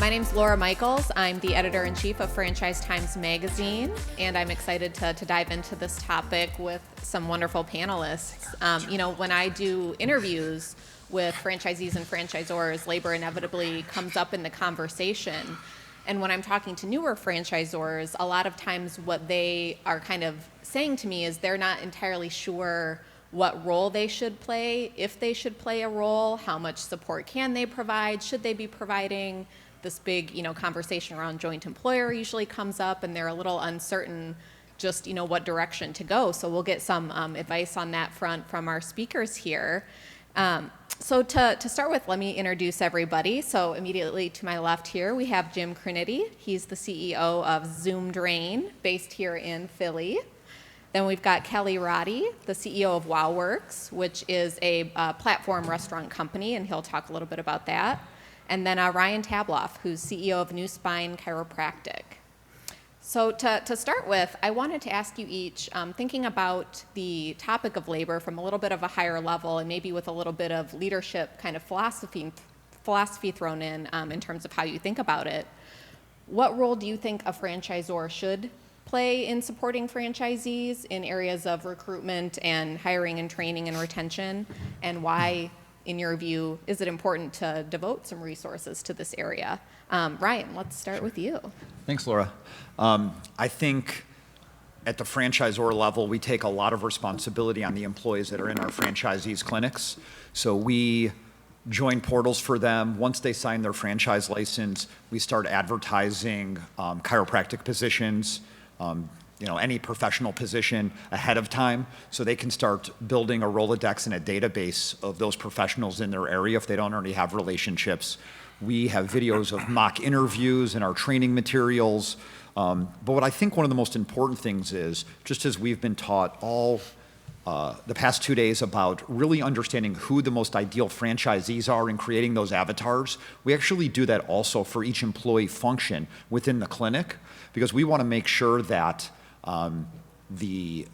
My name's Laura Michaels. I'm the editor-in-chief of Franchise Times Magazine, and I'm excited to dive into this topic with some wonderful panelists. When I do interviews with franchisees and franchisors, labor inevitably comes up in the conversation. And when I'm talking to newer franchisors, a lot of times what they are kind of saying to me is they're not entirely sure what role they should play, if they should play a role, how much support can they provide, should they be providing. This big, conversation around joint employer usually comes up, and they're a little uncertain just, what direction to go. So we'll get some advice on that front from our speakers here. So to start with, let me introduce everybody. So immediately to my left here, we have Jim Criniti. He's the CEO of Zoom Drain, based here in Philly. Then we've got Kelly Roddy, the CEO of WOWorks, which is a platform restaurant company, and he'll talk a little bit about that. And then Ryan Tabloff, who's CEO of NuSpine Chiropractic. So to start with, I wanted to ask you each, thinking about the topic of labor from a little bit of a higher level and maybe with a little bit of leadership kind of philosophy thrown in terms of how you think about it, what role do you think a franchisor should play in supporting franchisees in areas of recruitment and hiring and training and retention, and why, in your view, is it important to devote some resources to this area? Ryan, let's start with you. Thanks, Laura. I think at the franchisor level, we take a lot of responsibility on the employees that are in our franchisees' clinics. So we join portals for them. Once they sign their franchise license, we start advertising chiropractic positions, any professional position ahead of time, so they can start building a Rolodex and a database of those professionals in their area if they don't already have relationships. We have videos of mock interviews in our training materials. But what I think one of the most important things is, just as we've been taught all the past 2 days about really understanding who the most ideal franchisees are and creating those avatars, we actually do that also for each employee function within the clinic, because we want to make sure that the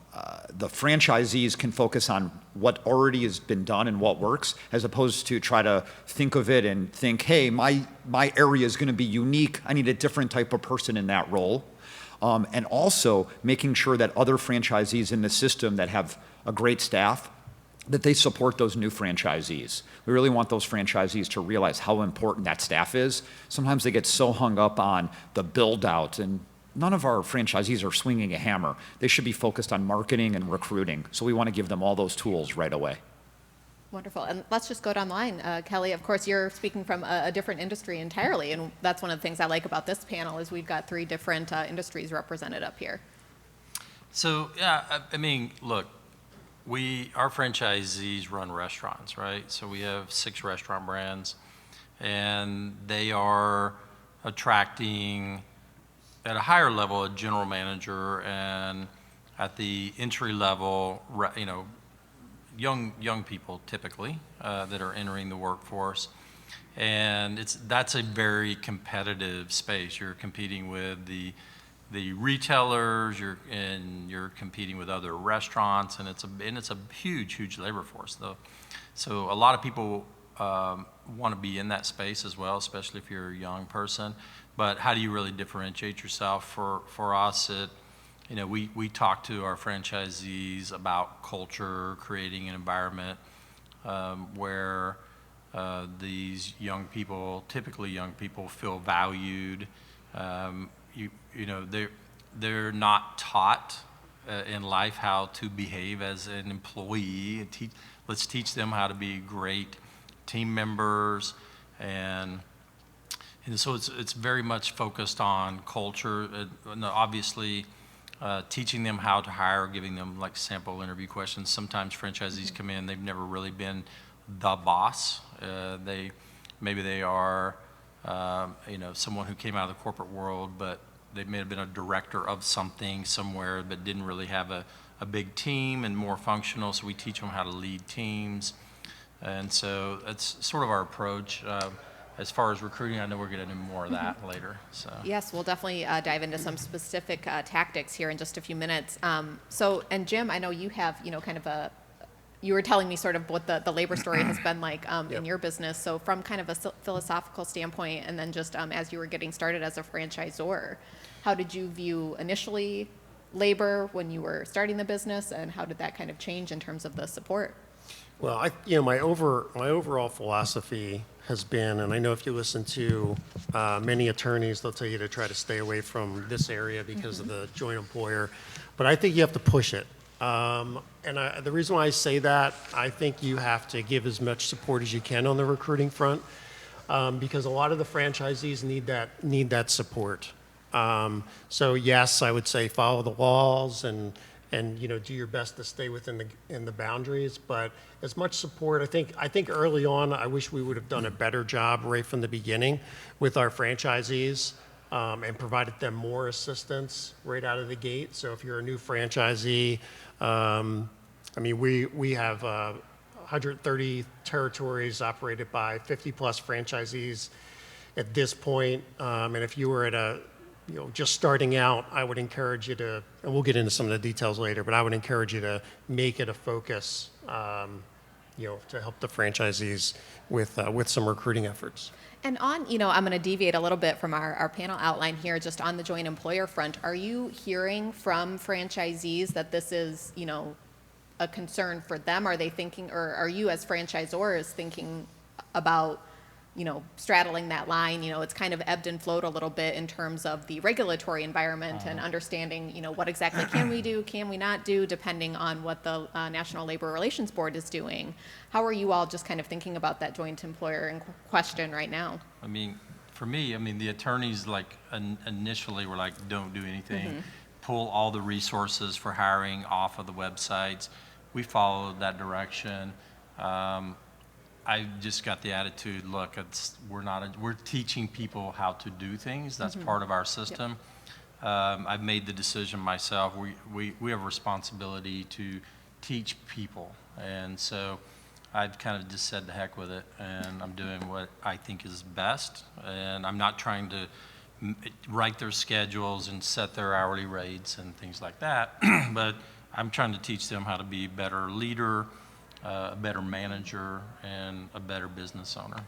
franchisees can focus on what already has been done and what works, as opposed to try to think of it and think, hey, my area is going to be unique. I need a different type of person in that role. And also making sure that other franchisees in the system that have a great staff, that they support those new franchisees. We really want those franchisees to realize how important that staff is. Sometimes they get so hung up on the build out, and none of our franchisees are swinging a hammer. They should be focused on marketing and recruiting. So we want to give them all those tools right away. Wonderful. And let's just go down the line. Kelly, of course, you're speaking from a different industry entirely, and that's one of the things I like about this panel is we've got 3 different industries represented up here. So, look, our franchisees run restaurants, right? So we have 6 restaurant brands, and they are attracting at a higher level a general manager, and at the entry level, young people typically that are entering the workforce, and that's a very competitive space. You're competing with the retailers, you're competing with other restaurants, and it's a huge labor force though. So a lot of people want to be in that space as well, especially if you're a young person. But how do you really differentiate yourself? For us, we talk to our franchisees about culture, creating an environment where these typically young people, feel valued. They're not taught in life how to behave as an employee. Let's teach them how to be great team members, and so it's very much focused on culture. Obviously, teaching them how to hire, giving them like sample interview questions. Sometimes franchisees come in, they've never really been the boss. Maybe they are someone who came out of the corporate world, but they may have been a director of something somewhere but didn't really have a big team and more functional, so we teach them how to lead teams. And so that's sort of our approach. As far as recruiting, I know we're going to do more of that later. So yes, we'll definitely dive into some specific tactics here in just a few minutes. And Jim, I know you have kind of you were telling me sort of what the labor story has been like Yep. in your business. So from kind of a philosophical standpoint, and then just as you were getting started as a franchisor, how did you view initially labor when you were starting the business, and how did that kind of change in terms of the support? Well, my overall philosophy has been, and I know if you listen to many attorneys, they'll tell you to try to stay away from this area because of the joint employer, but I think you have to push it. The reason why I say that, I think you have to give as much support as you can on the recruiting front, because a lot of the franchisees need that support. So yes, I would say follow the laws and do your best to stay within the boundaries. But as much support, I think early on, I wish we would have done a better job right from the beginning with our franchisees, and provided them more assistance right out of the gate. So if you're a new franchisee, we have 130 territories operated by 50 plus franchisees at this point. And if you were just starting out, I would encourage you to, and we'll get into some of the details later, but I would encourage you to make it a focus, to help the franchisees with some recruiting efforts. And I'm going to deviate a little bit from our panel outline here, just on the joint employer front. Are you hearing from franchisees that this is, a concern for them? Are they thinking, or are you as franchisors thinking about, straddling that line? It's kind of ebbed and flowed a little bit in terms of the regulatory environment and understanding, what exactly can we do, can we not do, depending on what the National Labor Relations Board is doing. How are you all just kind of thinking about that joint employer in question right now? For me, the attorneys initially were like, don't do anything, pull all the resources for hiring off of the websites. We followed that direction. I just got the attitude, look, we're teaching people how to do things. That's part of our system. Yep. I've made the decision myself. We have a responsibility to teach people. And so I've kind of just said the heck with it, and I'm doing what I think is best. And I'm not trying to write their schedules and set their hourly rates and things like that, but I'm trying to teach them how to be a better leader, a better manager, and a better business owner.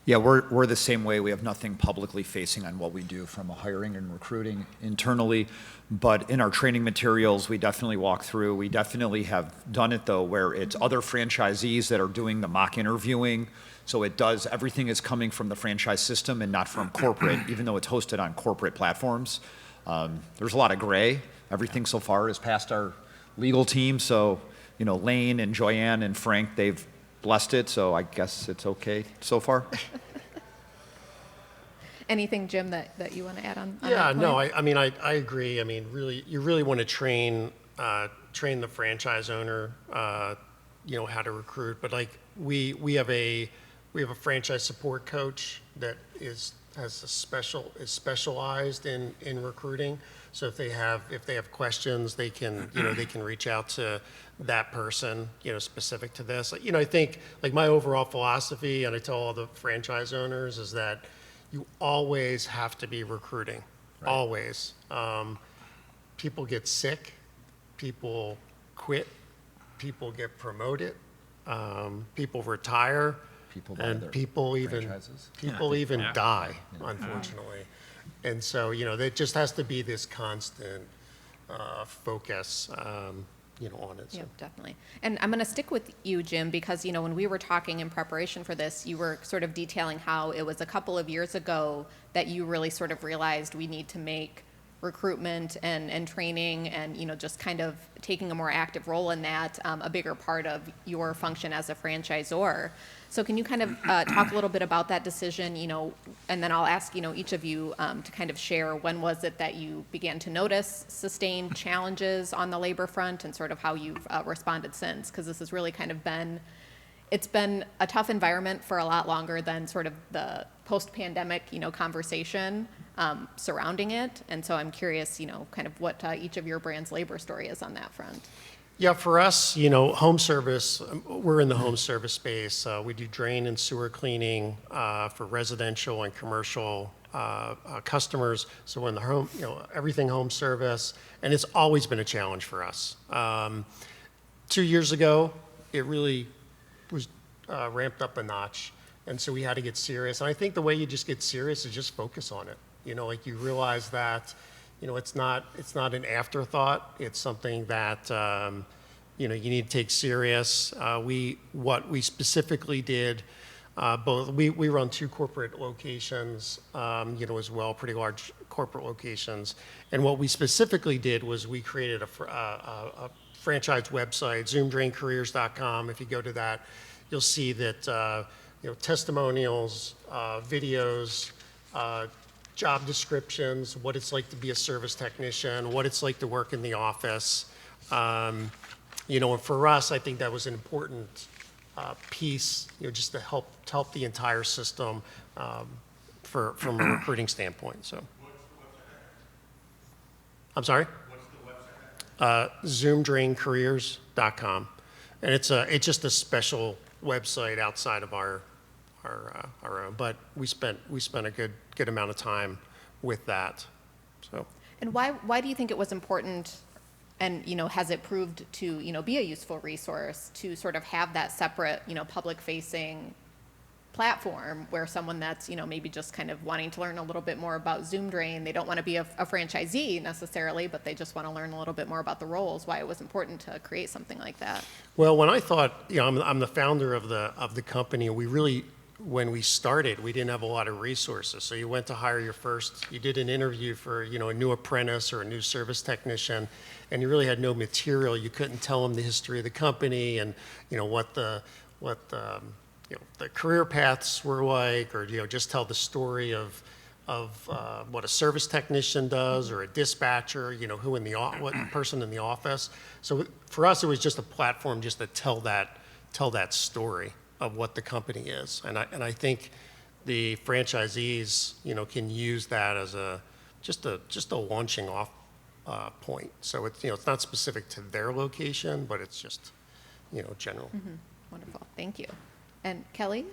Yeah, we're the same way. We have nothing publicly facing on what we do from a hiring and recruiting internally, but in our training materials, we definitely walk through. We definitely have done it, though, where it's other franchisees that are doing the mock interviewing. So everything is coming from the franchise system and not from corporate, even though it's hosted on corporate platforms. There's a lot of gray. Everything so far has passed our legal team, so Lane and Joyanne and Frank, they've blessed it, so I guess it's okay so far. Anything, Jim, that you want to add on? Yeah, no, I agree. Really, you really want to train the franchise owner, how to recruit. But we have a franchise support coach that is specialized in recruiting. So if they have questions, they can reach out to that person, specific to this. I think my overall philosophy, and I tell all the franchise owners, is that you always have to be recruiting. Right. Always. People get sick, people quit, people get promoted, people retire, people even die, unfortunately. And so, there just has to be this constant focus, on it. So. Yeah, definitely. And I'm going to stick with you, Jim, because, when we were talking in preparation for this, you were sort of detailing how it was a couple of years ago that you really sort of realized we need to make recruitment and training and, just kind of taking a more active role in that a bigger part of your function as a franchisor. So can you kind of talk a little bit about that decision, and then I'll ask, each of you to kind of share when was it that you began to notice sustained challenges on the labor front and sort of how you've responded since, because this has really kind of it's been a tough environment for a lot longer than sort of the post-pandemic, conversation surrounding it. And so I'm curious, kind of what each of your brand's labor story is on that front. Yeah, for us, home service, we're in the home service space. We do drain and sewer cleaning for residential and commercial customers. So we're in the home, everything home service, and it's always been a challenge for us. 2 years ago, it really was ramped up a notch. And so we had to get serious. And I think the way you just get serious is just focus on it. You know, like you realize that, you know, it's not an afterthought. It's something that, you know, you need to take serious. What we specifically did, we run 2 corporate locations, you know, as well, pretty large corporate locations. And what we specifically did was we created a franchise website, zoomdraincareers.com. If you go to that, you'll see that, you know, testimonials, videos, job descriptions, what it's like to be a service technician, what it's like to work in the office. You know, and for us, I think that was an important piece, you know, just to help the entire system from a recruiting standpoint. So, I'm sorry. Zoomdraincareers.com, and it's just a special website outside of our own. But we spent a good amount of time with that. So. And why do you think it was important, and, you know, has it proved to, you know, be a useful resource to sort of have that separate, you know, public-facing platform where someone that's, you know, maybe just kind of wanting to learn a little bit more about Zoom Drain, they don't want to be a franchisee necessarily, but they just want to learn a little bit more about the roles, why it was important to create something like that? Well, when I thought, you know, I'm the founder of the company, we really, when we started, we didn't have a lot of resources. So you went to hire you did an interview for, you know, a new apprentice or a new service technician, and you really had no material. You couldn't tell them the history of the company and, you know, what the you know, the career paths were like, or, you know, just tell the story of what a service technician does, or a dispatcher, you know, what person in the office. So for us, it was just a platform just to tell that story of what the company is. And I think the franchisees, you know, can use that as just a launching off point. So it's, you know, it's not specific to their location, but it's just, you know, general. Mm-hmm. Wonderful, thank you. And Kelly,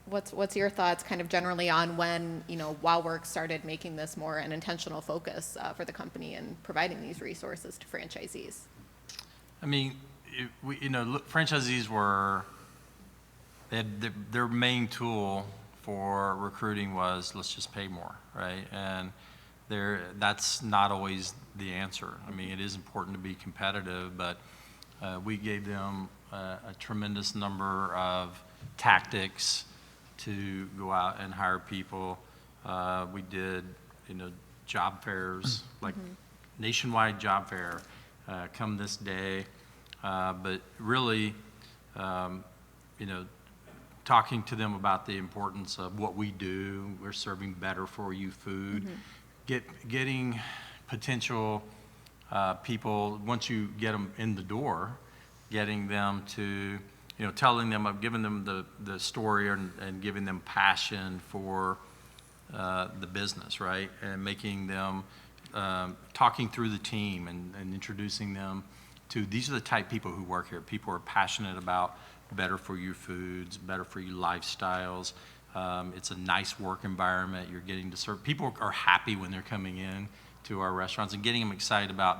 what's your thoughts kind of generally on when, you know, WOWorks started making this more an intentional focus for the company and providing these resources to franchisees? I mean, you know, franchisees they had their main tool for recruiting was, let's just pay more, right? And that's not always the answer. I mean, it is important to be competitive, but we gave them a tremendous number of tactics to go out and hire people. We did, you know, job fairs, like nationwide job fair, come this day. But really, you know, talking to them about the importance of what we do. We're serving better for you food. Getting potential people, once you get them in the door, getting them to, you know, telling them, giving them the story and giving them passion for the business, right? And making them, talking through the team and introducing them to, these are the type of people who work here. People are passionate about better for you foods, better for you lifestyles. It's a nice work environment. You're getting to serve. People are happy when they're coming in to our restaurants, and getting them excited about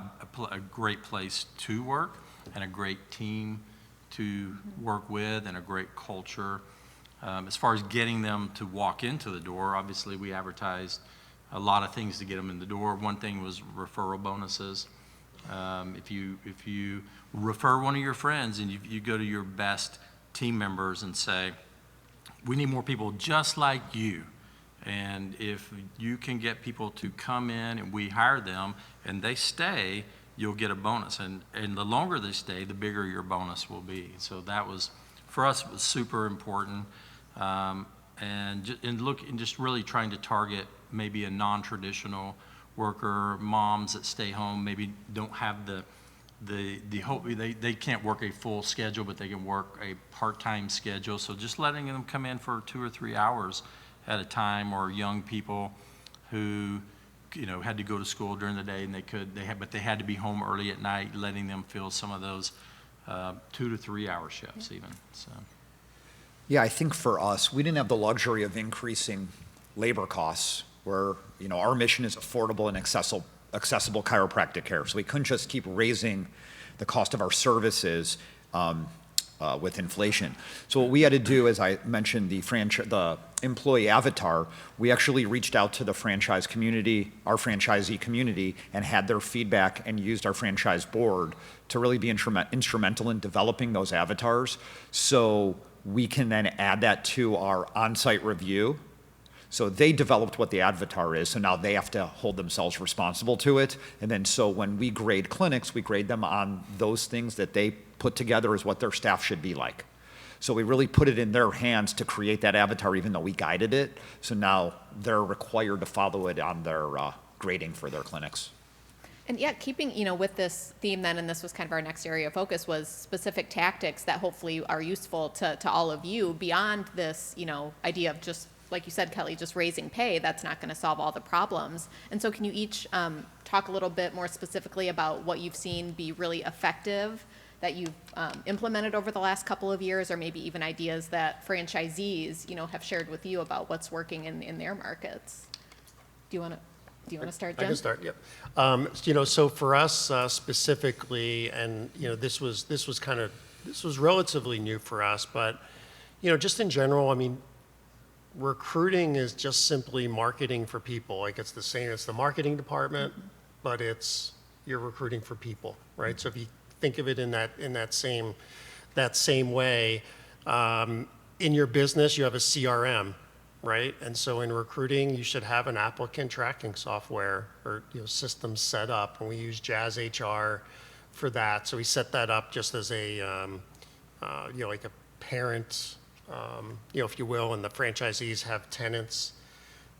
a great place to work and a great team to work with and a great culture. As far as getting them to walk into the door, obviously we advertised a lot of things to get them in the door. One thing was referral bonuses. If you refer one of your friends and you go to your best team members and say, we need more people just like you, and if you can get people to come in and we hire them and they stay, you'll get a bonus, and the longer they stay, the bigger your bonus will be. So that was, for us, it was super important, and just really trying to target maybe a non-traditional worker, moms that stay home, maybe don't have the hope, they can't work a full schedule, but they can work a part-time schedule. So just letting them come in for 2 or 3 hours at a time, or young people who, you know, had to go to school during the day and but they had to be home early at night, letting them fill some of those 2 to 3 hour shifts even. So. Yeah, I think for us, we didn't have the luxury of increasing labor costs, where, you know, our mission is affordable and accessible chiropractic care. So we couldn't just keep raising the cost of our services with inflation. So what we had to do, as I mentioned, the employee avatar, we actually reached out to the franchise community, our franchisee community, and had their feedback and used our franchise board to really be instrumental in developing those avatars. So we can then add that to our on-site review. So they developed what the avatar is, so now they have to hold themselves responsible to it. And then so when we grade clinics, we grade them on those things that they put together as what their staff should be like. So we really put it in their hands to create that avatar, even though we guided it. So now they're required to follow it on their grading for their clinics. And yeah, keeping, with this theme then, and this was kind of our next area of focus, was specific tactics that hopefully are useful to all of you beyond this, idea of just, like you said, Kelly, just raising pay. That's not going to solve all the problems. And so can you each talk a little bit more specifically about what you've seen be really effective that you've implemented over the last couple of years, or maybe even ideas that franchisees, have shared with you about what's working in their markets? Do you want to start, Jen? I can start, yep. So for us specifically, and, this was relatively new for us, but, just in general, I mean, recruiting is just simply marketing for people. Like it's the same, it's the marketing department, but you're recruiting for people, right? So if you think of it in that same way, in your business, you have a CRM, right? And so in recruiting, you should have an applicant tracking software or systems set up, and we use Jazz HR for that. So we set that up just as a like a parent, if you will, and the franchisees have tenants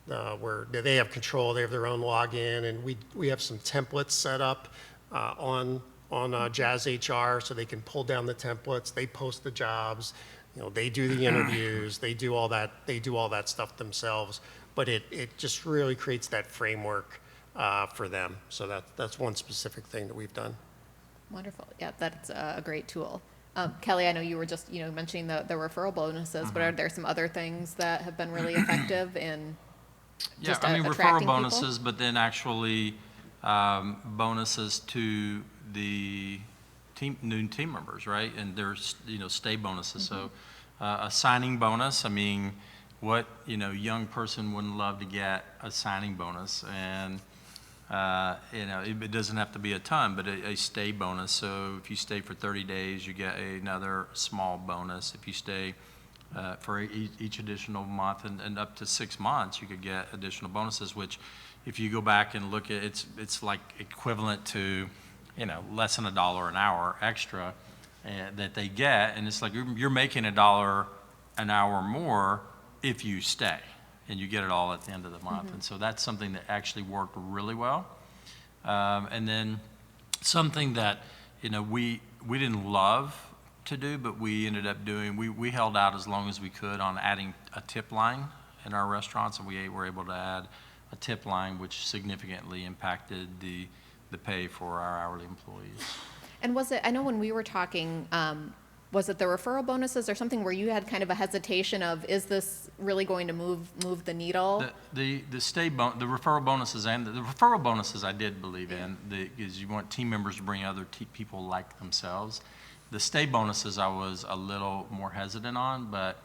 where they have control, they have their own login, and we have some templates set up on Jazz HR, so they can pull down the templates, they post the jobs, they do the interviews, they do all that stuff themselves, but it just really creates that framework for them. So that's one specific thing that we've done. Wonderful. Yeah, that's a great tool. Kelly, I know you were just mentioning the referral bonuses, but are there some other things that have been really effective in just referral attracting bonuses, people? but then actually bonuses to the new team members, right? And there's stay bonuses. So a signing bonus. I mean, what young person wouldn't love to get a signing bonus? And it doesn't have to be a ton, but a stay bonus. So if you stay for 30 days, you get another small bonus. If you stay for each additional month and up to 6 months, you could get additional bonuses, which if you go back and look at it's like equivalent to less than $1 an hour extra that they get, and it's like you're making $1 an hour more if you stay, and you get it all at the end of the month. And so that's something that actually worked really well. And then something that we didn't love to do, but we ended up doing, we held out as long as we could on adding a tip line in our restaurants, and we were able to add a tip line, which significantly impacted the pay for our hourly employees. And was it, I know when we were talking, was it the referral bonuses or something where you had kind of a hesitation of, is this really going to move the needle? The referral bonuses and the referral bonuses I did believe in, is you want team members to bring other people like themselves. The stay bonuses I was a little more hesitant on, but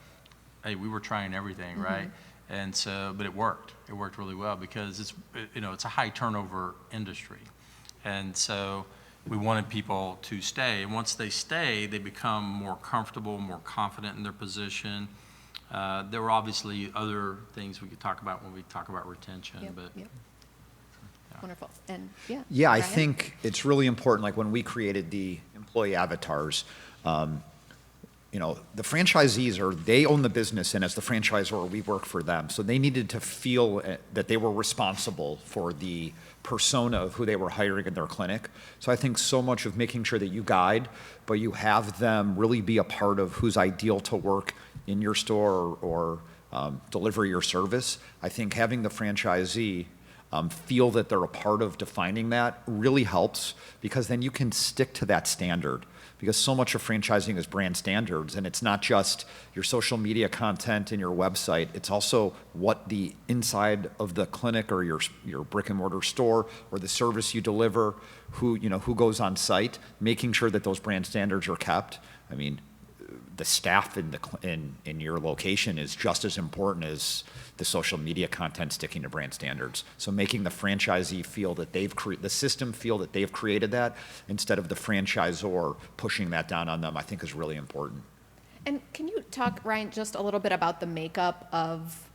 hey, we were trying everything, right? And so, but it worked. It worked really well because it's a high turnover industry. And so we wanted people to stay. And once they stay, they become more comfortable, more confident in their position. There were obviously other things we could talk about when we talk about retention. Yep. Wonderful. And Yeah, I Ryan? think it's really important, like when we created the employee avatars, the franchisees they own the business, and as the franchisor, we work for them. So they needed to feel that they were responsible for the persona of who they were hiring in their clinic. So I think so much of making sure that you guide, but you have them really be a part of who's ideal to work in your store or deliver your service. I think having the franchisee feel that they're a part of defining that really helps, because then you can stick to that standard. because so much of franchising is brand standards, and it's not just your social media content and your website, it's also what the inside of the clinic or your brick and mortar store or the service you deliver, who goes on site, making sure that those brand standards are kept. I mean, the staff in your location is just as important as the social media content sticking to brand standards. So making the franchisee feel that the system feel that they've created that, instead of the franchisor pushing that down on them, I think is really important. And can you talk, Ryan, just a little bit about the makeup of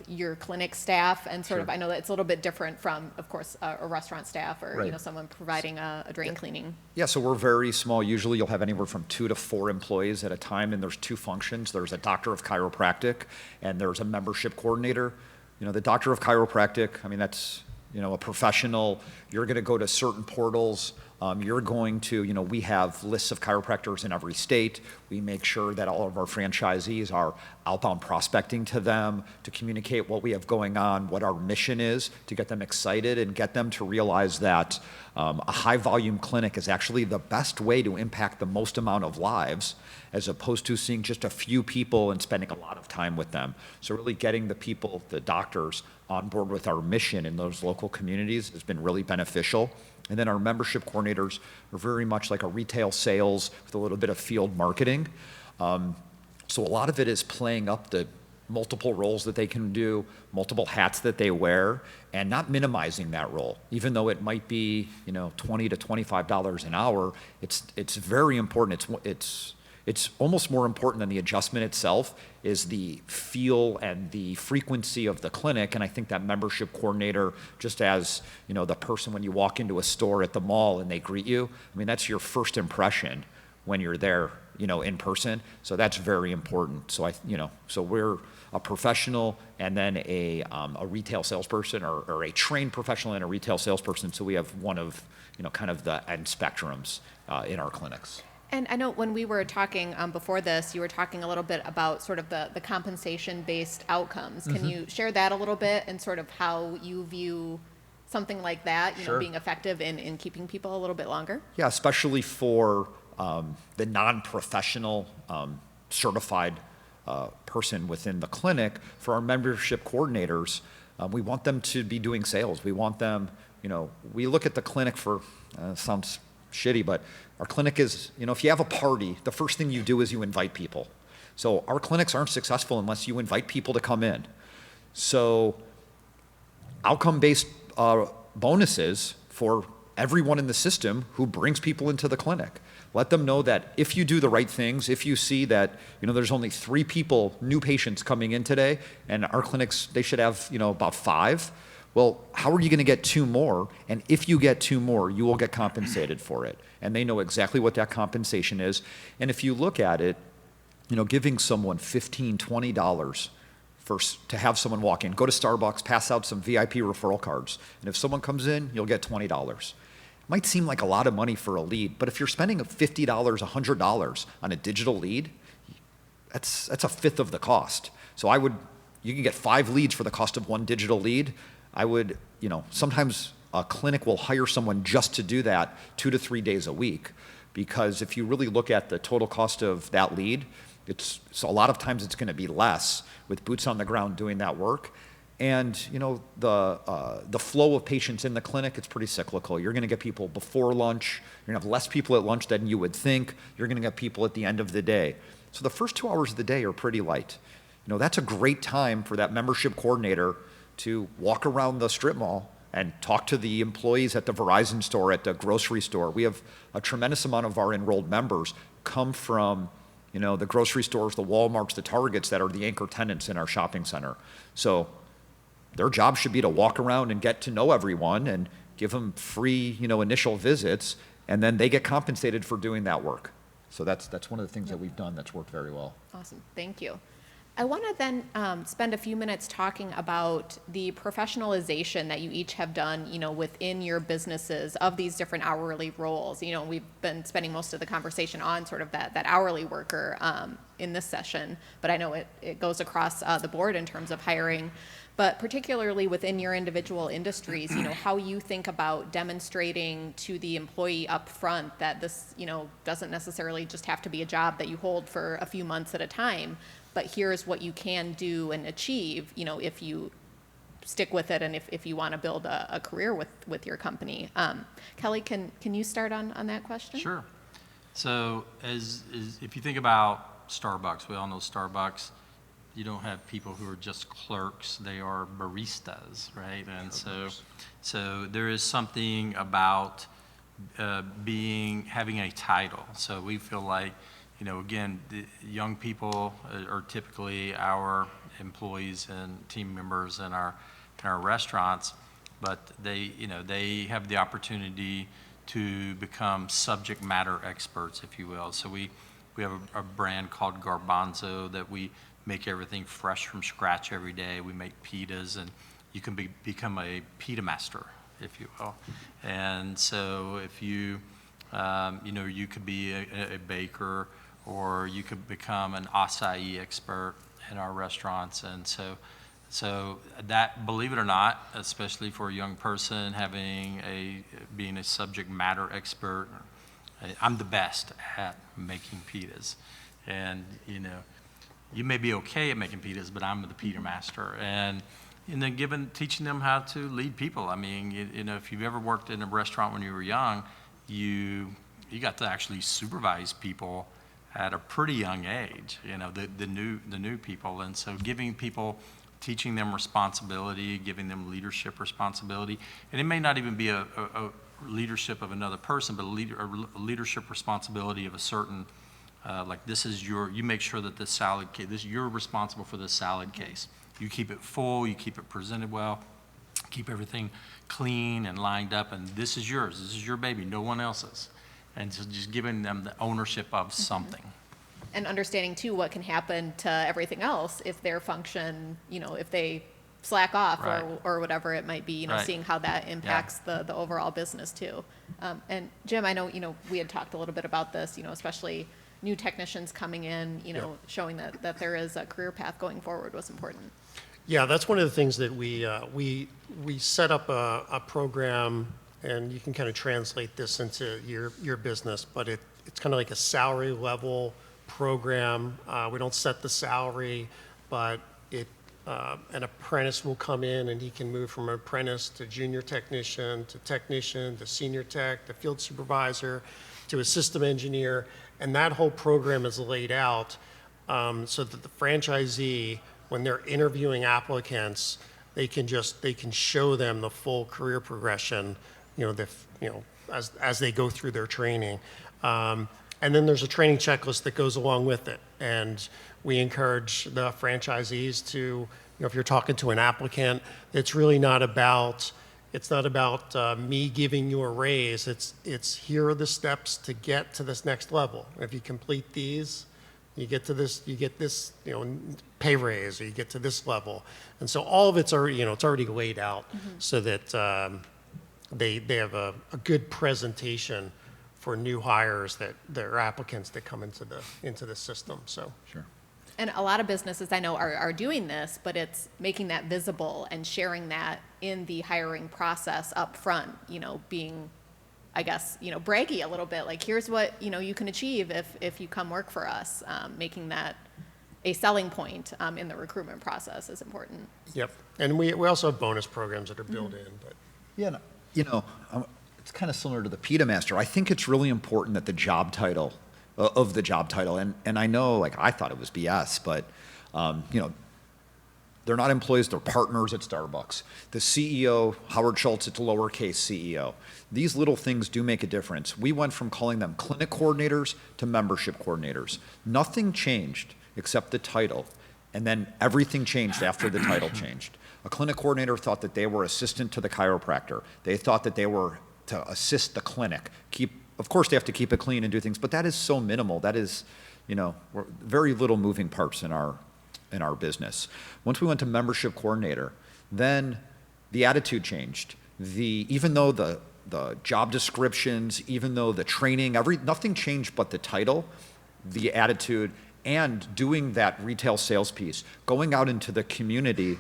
your clinic staff and sort of, I know that it's a little bit different from, of course, a restaurant staff or, Right. Someone providing a drain cleaning. Yeah, so we're very small. Usually you'll have anywhere from 2 to 4 employees at a time, and there's 2 functions. There's a doctor of chiropractic, and there's a membership coordinator. The doctor of chiropractic, I mean, that's, a professional. You're going to go to certain portals. You're going to, we have lists of chiropractors in every state. We make sure that all of our franchisees are outbound prospecting to them to communicate what we have going on, what our mission is, to get them excited and get them to realize that a high volume clinic is actually the best way to impact the most amount of lives, as opposed to seeing just a few people and spending a lot of time with them. So really getting the people, the doctors, on board with our mission in those local communities has been really beneficial. And then our membership coordinators are very much like a retail sales with a little bit of field marketing. So a lot of it is playing up the multiple roles that they can do, multiple hats that they wear, and not minimizing that role. Even though it might be, $20 to $25 an hour, it's very important. It's almost more important than the adjustment itself is the feel and the frequency of the clinic. And I think that membership coordinator, just as, the person when you walk into a store at the mall and they greet you, I mean, that's your first impression when you're there, in person. So that's very important. So so we're a professional and then a retail salesperson, or a trained professional and a retail salesperson. So we have one of, kind of the end spectrums in our clinics. And I know when we were talking before this, you were talking a little bit about sort of the compensation-based outcomes. Can you share that a little bit and sort of how you view something like that, Sure. being effective in keeping people a little bit longer? Yeah, especially for the non-professional certified person within the clinic. For our membership coordinators, we want them to be doing sales. We want them, we look at the clinic for, sounds shitty, but our clinic is, if you have a party, the first thing you do is you invite people. So our clinics aren't successful unless you invite people to come in. So outcome-based bonuses for everyone in the system who brings people into the clinic. Let them know that if you do the right things, if you see that, there's only 3 people, new patients coming in today, and our clinics, they should have, about 5. Well, how are you going to get 2 more? And if you get 2 more, you will get compensated for it. And they know exactly what that compensation is. And if you look at it, giving someone $15, $20 to have someone walk in, go to Starbucks, pass out some VIP referral cards. And if someone comes in, you'll get $20. Might seem like a lot of money for a lead, but if you're spending $50, $100 on a digital lead, that's a fifth of the cost. So you can get 5 leads for the cost of 1 digital lead. I would, sometimes a clinic will hire someone just to do that 2 to 3 days a week, because if you really look at the total cost of that lead, so a lot of times it's going to be less with boots on the ground doing that work. And the flow of patients in the clinic, it's pretty cyclical. You're going to get people before lunch. You're going to have less people at lunch than you would think. You're going to get people at the end of the day. So the first 2 hours of the day are pretty light. That's a great time for that membership coordinator to walk around the strip mall and talk to the employees at the Verizon store, at the grocery store. We have a tremendous amount of our enrolled members come from, the grocery stores, the Walmarts, the Targets that are the anchor tenants in our shopping center. So their job should be to walk around and get to know everyone and give them free, initial visits, and then they get compensated for doing that work. So that's one of the things that we've done that's worked very well. Awesome, thank you. I want to then spend a few minutes talking about the professionalization that you each have done, within your businesses of these different hourly roles. We've been spending most of the conversation on sort of that hourly worker in this session, but I know it goes across the board in terms of hiring. But particularly within your individual industries, how you think about demonstrating to the employee up front that this, doesn't necessarily just have to be a job that you hold for a few months at a time, but here's what you can do and achieve, if you stick with it and if you want to build a career with your company. Kelly, can you start on that question? Sure. So if you think about Starbucks, we all know Starbucks, you don't have people who are just clerks, they are baristas, right? And so there is something about having a title. So we feel like, again, the young people are typically our employees and team members in our restaurants, but they have the opportunity to become subject matter experts, if you will. So we have a brand called Garbanzo that we make everything fresh from scratch every day. We make pitas, and you can become a pita master, if you will. And so if you could be a baker, or you could become an acai expert in our restaurants. And so that, believe it or not, especially for a young person, being a subject matter expert, I'm the best at making pitas. And, you may be okay at making pitas, but I'm the pita master. And then teaching them how to lead people. I mean, if you've ever worked in a restaurant when you were young, you got to actually supervise people at a pretty young age, the new people. And so teaching them responsibility, giving them leadership responsibility. And it may not even be a leadership of another person, but a leadership responsibility of a certain, like you make sure that this salad case, you're responsible for this salad case. You keep it full, you keep it presented well, keep everything clean and lined up, and this is yours, this is your baby, no one else's. And so just giving them the ownership of something. And understanding too what can happen to everything else if their function, if they slack off, right, or whatever it might be, right, seeing how that impacts the overall business too. And Jim, I know, we had talked a little bit about this, especially new technicians coming in, showing that there is a career path going forward was important. Yeah, that's one of the things that we set up a program, and you can kind of translate this into your business, but it's kind of like a salary level program. We don't set the salary, but an apprentice will come in and he can move from apprentice to junior technician to senior tech to field supervisor to a system engineer, and that whole program is laid out so that the franchisee, when they're interviewing applicants, they can show them the full career progression, as they go through their training. And then there's a training checklist that goes along with it. And we encourage the franchisees to, if you're talking to an applicant, it's not about me giving you a raise. It's here are the steps to get to this next level. If you complete these, you get this, pay raise, or you get to this level. And so all of it's already, it's already laid out so that they have a good presentation for new hires that are applicants that come into the system. So Sure. And a lot of businesses I know are doing this, but it's making that visible and sharing that in the hiring process up front, being, I guess, braggy a little bit, like here's what, you can achieve if you come work for us. Making that a selling point in the recruitment process is important. Yep. And we also have bonus programs that are built in. But Yeah, it's kind of similar to the pita master. I think it's really important that the job title, and I know, I thought it was BS, but, they're not employees, they're partners at Starbucks. The CEO, Howard Schultz, it's lowercase CEO. These little things do make a difference. We went from calling them clinic coordinators to membership coordinators. Nothing changed except the title, and then everything changed after the title changed. A clinic coordinator thought that they were assistant to the chiropractor. They thought that they were to assist the clinic. Of course, they have to keep it clean and do things, but that is so minimal. That is, very little moving parts in our business. Once we went to membership coordinator, then the attitude changed. Even though the job descriptions, even though the training, nothing changed but the title, the attitude, and doing that retail sales piece, going out into the community.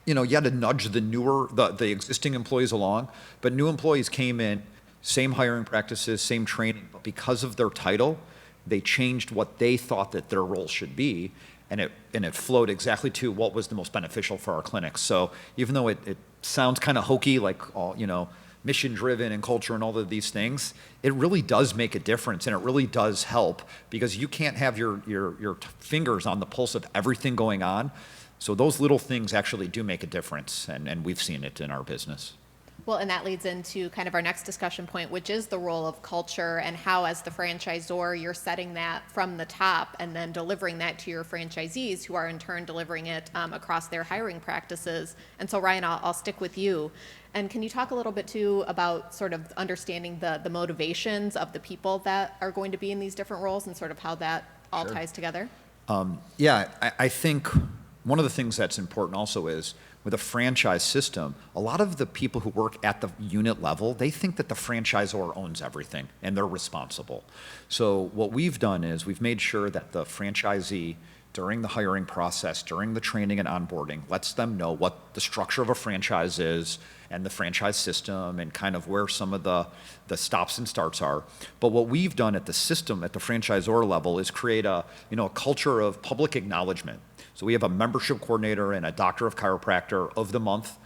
You know, you had to nudge the existing employees along, but new employees came in, same hiring practices, same training, but because of their title, they changed what they thought that their role should be, and it flowed exactly to what was the most beneficial for our clinics. So even though it sounds kind of hokey, like all, you know, mission driven and culture and all of these things, it really does make a difference, and it really does help, because you can't have your fingers on the pulse of everything going on. So those little things actually do make a difference, and we've seen it in our business. Well, and that leads into kind of our next discussion point, which is the role of culture and how, as the franchisor, you're setting that from the top and then delivering that to your franchisees, who are in turn delivering it across their hiring practices. And so, Ryan, I'll stick with you. And can you talk a little bit too about sort of understanding the motivations of the people that are going to be in these different roles and sort of how that all ties together? Yeah, I think one of the things that's important also is, with a franchise system, a lot of the people who work at the unit level, they think that the franchisor owns everything and they're responsible. So what we've done is we've made sure that the franchisee, during the hiring process, during the training and onboarding, lets them know what the structure of a franchise is and the franchise system and kind of where some of the stops and starts are. But what we've done at the system, at the franchisor level, is create a culture of public acknowledgement. So we have a membership coordinator and a doctor of chiropractor of the month.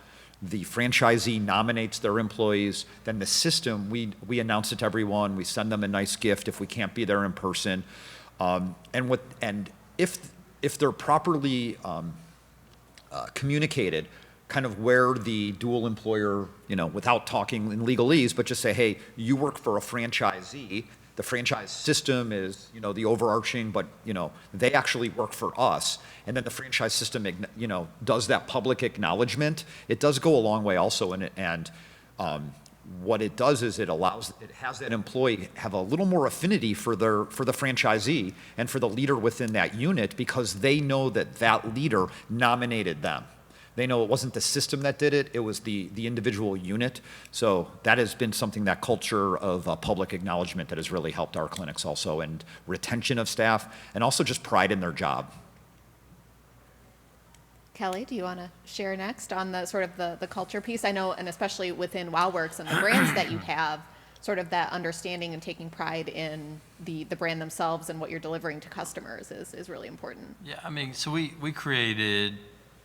The franchisee nominates their employees. Then the system, we announce it to everyone. We send them a nice gift if we can't be there in person. And if they're properly communicated, kind of where the dual employer, without talking in legalese, but just say, hey, you work for a franchisee. The franchise system is, the overarching, but, they actually work for us. And then the franchise system, does that public acknowledgement. It does go a long way also. And what it does is it has that employee have a little more affinity for the franchisee and for the leader within that unit, because they know that leader nominated them. They know it wasn't the system that did it, it was the individual unit. So that has been something, that culture of public acknowledgement, that has really helped our clinics also, and retention of staff, and also just pride in their job. Kelly, do you want to share next on the sort of the culture piece? I know, and especially within WOWorks and the brands that you have, sort of that understanding and taking pride in the brand themselves and what you're delivering to customers is really important. Yeah, I mean, so we created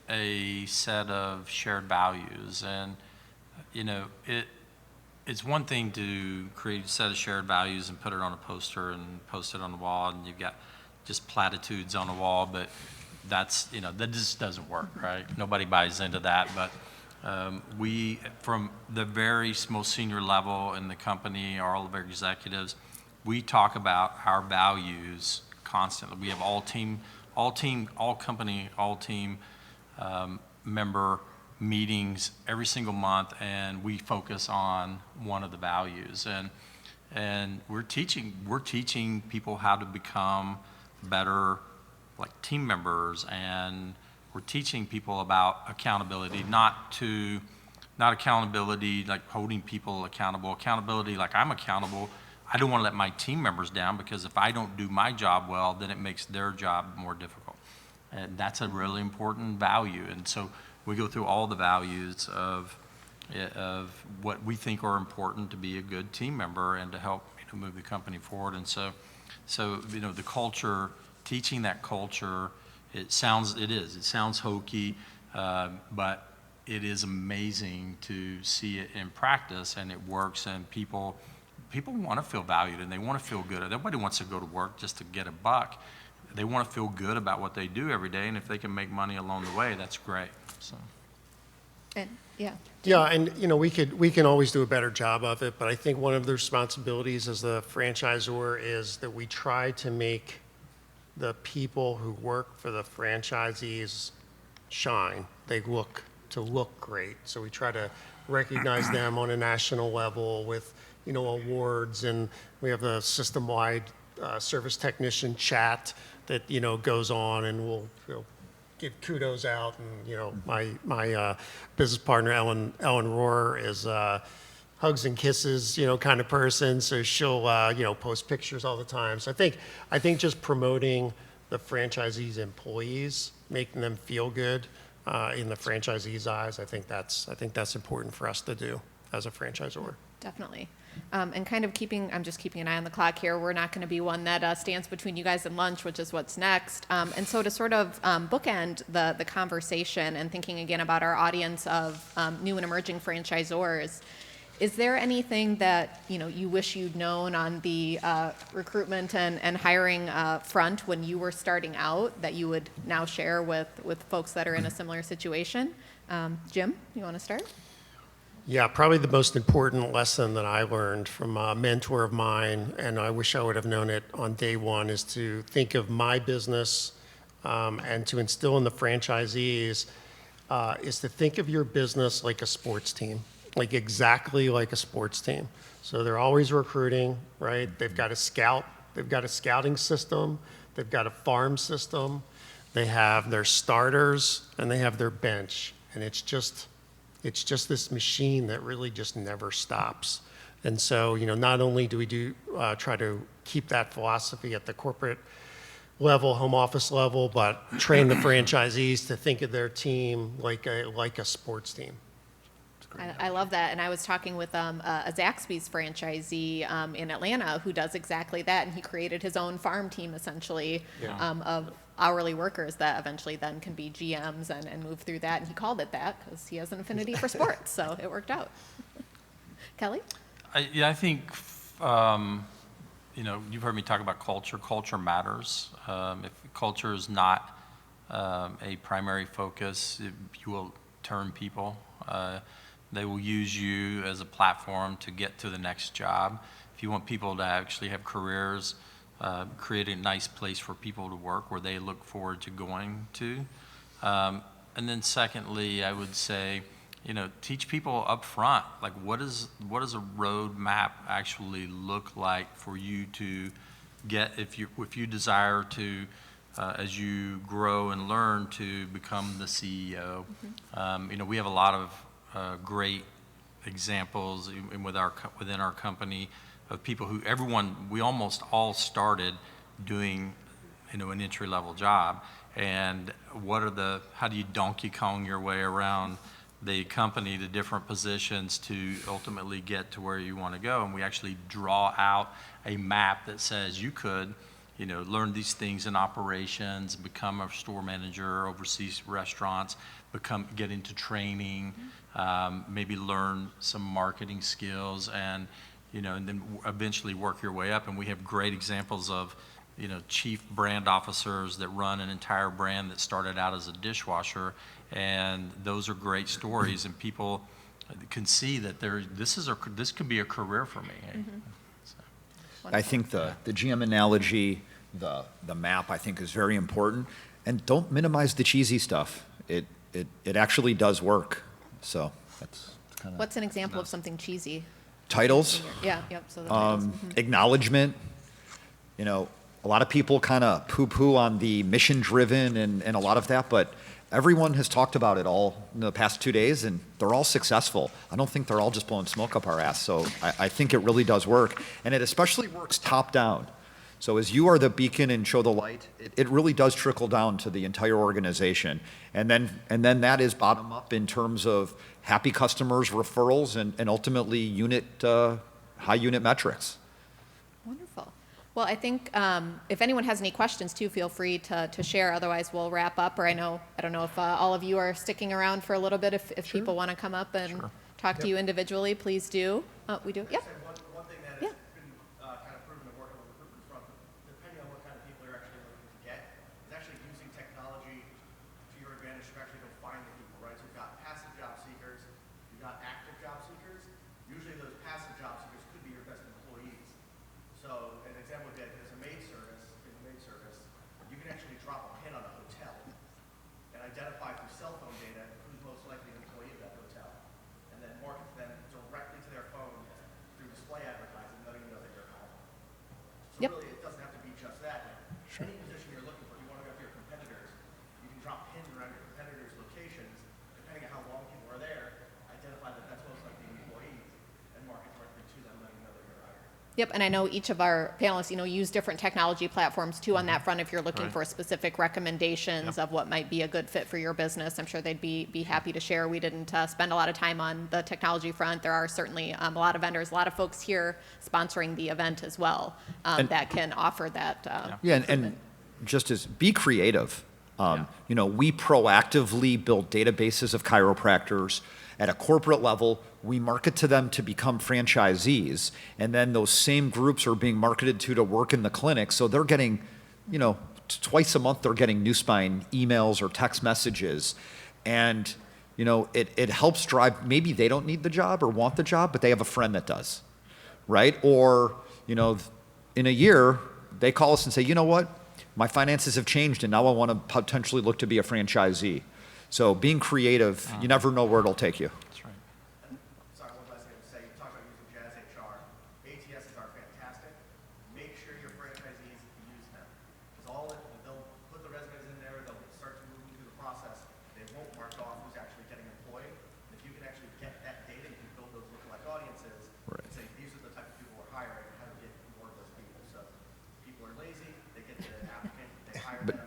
a set of shared values, and it's one thing to create a set of shared values and put it on a poster and post it on the wall, and you've got just platitudes on the wall, but that's that just doesn't work, right? Nobody buys into that. But we, from the very most senior level in the company, all of our executives, we talk about our values constantly. We have all team member meetings every single month, and we focus on one of the values, and we're teaching people how to become better, like, team members, and we're teaching people about accountability, not accountability like holding people accountability like I'm accountable. I don't want to let my team members down, because if I don't do my job well, then it makes their job more difficult. And that's a really important value. And so we go through all the values of what we think are important to be a good team member and to help move the company forward. And so the culture, teaching that culture, it sounds hokey, but it is amazing to see it in practice, and it works, and people want to feel valued, and they want to feel good. Nobody wants to go to work just to get a buck. They want to feel good about what they do every day, and if they can make money along the way, that's great. So. And we can always do a better job of it, but I think one of the responsibilities as the franchisor is that we try to make the people who work for the franchisees shine. They look great. So we try to recognize them on a national level with, awards, and we have the system-wide service technician chat that, goes on, and we'll give kudos out. And, my business partner, Ellen Rohr, is hugs and kisses, kind of person. So she'll, post pictures all the time. So I think just promoting the franchisee's employees, making them feel good in the franchisee's eyes. I think that's important for us to do as a franchisor. Definitely. And kind of I'm just keeping an eye on the clock here. We're not going to be one that stands between you guys and lunch, which is what's next. And so to sort of bookend the conversation and thinking again about our audience of new and emerging franchisors, is there anything that you wish you'd known on the recruitment and hiring front when you were starting out that you would now share with folks that are in a similar situation? Jim, you want to start? Yeah, probably the most important lesson that I learned from a mentor of mine, and I wish I would have known it on day one, is to think of my business and to instill in the franchisees is to think of your business like a sports team, like exactly like a sports team. So they're always recruiting, right? They've got a scouting system, they've got a farm system, they have their starters, and they have their bench, and it's just this machine that really just never stops. And so, not only do we try to keep that philosophy at the corporate level, home office level, but train the franchisees to think of their team like a sports team. I love that. And I was talking with a Zaxby's franchisee in Atlanta who does exactly that. And he created his own farm team, essentially, of hourly workers that eventually then can be GMs and move through that. And he called it that because he has an affinity for sports. So it worked out. Kelly? I think, you've heard me talk about culture. Culture matters. If culture is not a primary focus, you will turn people. They will use you as a platform to get to the next job. If you want people to actually have careers, create a nice place for people to work where they look forward to going to. And then secondly, I would say, teach people up front, like what does a roadmap actually look like for you to get, if you desire to, as you grow and learn, to become the CEO. Mm-hmm. We have a lot of great examples within our company of people we almost all started doing, an entry-level job. And how do you Donkey Kong your way around the company to different positions to ultimately get to where you want to go? And we actually draw out a map that says you could, learn these things in operations, become a store manager, oversee restaurants, get into training, maybe learn some marketing skills, and then eventually work your way up. And we have great examples of, chief brand officers that run an entire brand that started out as a dishwasher, and those are great stories, and people can see that this could be a career for me. Mm-hmm. So. I think the GM analogy, the map, I think is very important, and don't minimize the cheesy stuff. It actually does work. So that's kind of. What's an example of something cheesy? Titles. Yeah, yep. So the titles. Mm-hmm. Acknowledgement. A lot of people kind of poo-poo on the mission-driven and a lot of that, but everyone has talked about it all in the past 2 days, and they're all successful. I don't think they're all just blowing smoke up our ass. So I think it really does work, and it especially works top-down. So as you are the beacon and show the light, it really does trickle down to the entire organization. And then that is bottom up in terms of happy customers, referrals, and ultimately high unit metrics. Wonderful. Well, I think if anyone has any questions too, feel free to share. Otherwise, we'll wrap up. Or I don't know if all of you are sticking around for a little bit. If Sure. people want to come up and talk to you individually, please do. We do. Yep. One thing that has been kind of proven to work on the recruitment front, depending on what kind of people you're actually looking to get, is actually using technology to your advantage to actually go find the people, right? So you've got passive job seekers, you've got active job seekers. Usually those passive job seekers could be your best employees. So an example would be like there's a maid service, in the maid service, you can actually drop a pin on a hotel and identify through cell phone data who's most likely an employee of that hotel, and then market them directly to their phone through display advertising, letting them know that you're calling. So really, it doesn't have to be just that. Like, any position you're looking for, you want to go to your competitors, you can drop pins around your competitors' locations, depending on how long people are there, identify that that's most likely employees, and market directly to them, letting them know that you're hiring. Yep, and I know each of our panelists, use different technology platforms too on that front. If you're looking Right. for specific recommendations of what might be a good fit for your business, I'm sure they'd be happy to share. We didn't spend a lot of time on the technology front. There are certainly a lot of vendors, a lot of folks here sponsoring the event as well that can offer that. Yeah, and just as be creative. We proactively build databases of chiropractors. At a corporate level, we market to them to become franchisees, and then those same groups are being marketed to work in the clinic. So they're getting, twice a month they're getting NuSpine emails or text messages, and it helps drive. Maybe they don't need the job or want the job, but they have a friend that does, right? Or in a year they call us and say, you know what, my finances have changed, and now I want to potentially look to be a franchisee. So being creative, you never know where it'll take you. That's right. Sorry, one last thing to say. You talked about using Jazz HR. ATSs are fantastic. Make sure your franchisees use them. Because they'll put the resumes in there, they'll start to move through the process. They won't mark off who's actually getting employed. If you can actually get that data, you can build those lookalike audiences and say, these are the type of people we're hiring, and how to get more of those people. So people are lazy, they get the applicant, they hire them,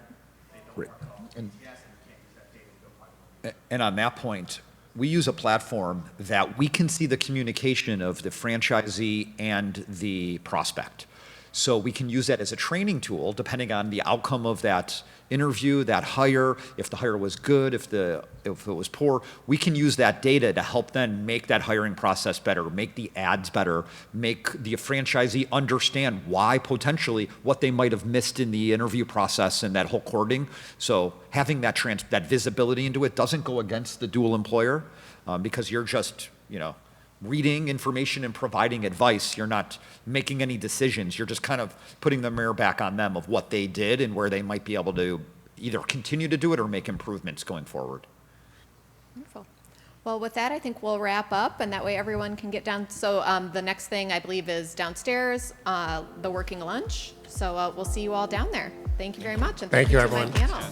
they don't mark it off with ATS, and you can't use that data to go find them. And on that point, we use a platform that we can see the communication of the franchisee and the prospect. So we can use that as a training tool, depending on the outcome of that interview, that hire. If the hire was good, if it was poor, we can use that data to help then make that hiring process better, make the ads better, make the franchisee understand why potentially what they might have missed in the interview process and that whole courting. So having that visibility into it doesn't go against the dual employer because you're just reading information and providing advice. You're not making any decisions. You're just kind of putting the mirror back on them of what they did and where they might be able to either continue to do it or make improvements going forward. Wonderful. Well, with that, I think we'll wrap up, and that way everyone can get down. So the next thing, I believe, is downstairs, the working lunch. So we'll see you all down there. Thank you very much. And Thank you, to my everyone. panel.